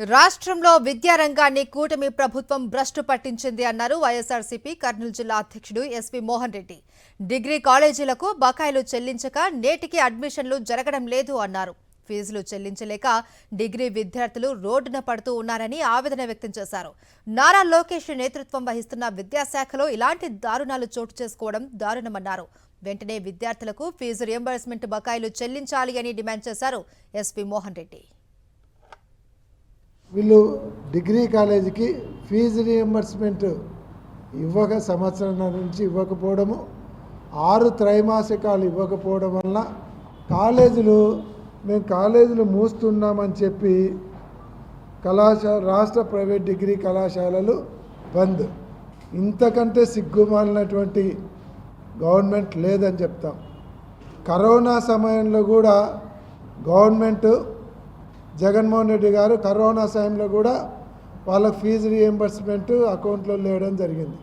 రాష్ట్రంలో విద్యారంగాన్ని కూటమి ప్రభుత్వం భ్రష్టు పట్టించింది అన్నారు వైఎస్ఆర్సీపీ కర్నూలు జిల్లా అధ్యక్షుడు ఎస్వి మోహన్ రెడ్డి. డిగ్రీ కాలేజీలకు బకాయిలు చెల్లించక నేటికి అడ్మిషన్లు జరగడం లేదు అన్నారు. ఫీజులు చెల్లించలేక డిగ్రీ విద్యార్థులు రోడ్డున పడుతూ ఉన్నారని ఆవేదన వ్యక్తం చేశారు. నారా లోకేష్ నేతృత్వం వహిస్తున్న విద్యాశాఖలో ఇలాంటి దారుణాలు చోటు చేసుకోవడం దారుణమన్నారు. వెంటనే విద్యార్థులకు ఫీజు రియంబర్స్మెంట్ బకాయిలు చెల్లించాలి అని డిమాండ్ చేశారు ఎస్వి మోహన్ రెడ్డి. వీళ్ళు డిగ్రీ కాలేజీకి ఫీజు రియంబర్స్మెంట్ ఇవ్వక సంవత్సరం నుంచి ఇవ్వకపోవడము, 6 త్రైమాసికాలు ఇవ్వకపోవడం వల్ల మేము కాలేజీలు మూస్తున్నామని చెప్పి రాష్ట్ర ప్రైవేట్ డిగ్రీ కళాశాలలు బంద్. ఇంతకంటే సిగ్గుమాలినటువంటి గవర్నమెంట్ లేదని చెప్తాం. కరోనా సమయంలో కూడా గవర్నమెంట్ జగన్మోహన్ రెడ్డి గారు కరోనా సమయంలో కూడా వాళ్ళకి ఫీజు రియంబర్స్మెంట్ అకౌంట్లో లేయడం జరిగింది.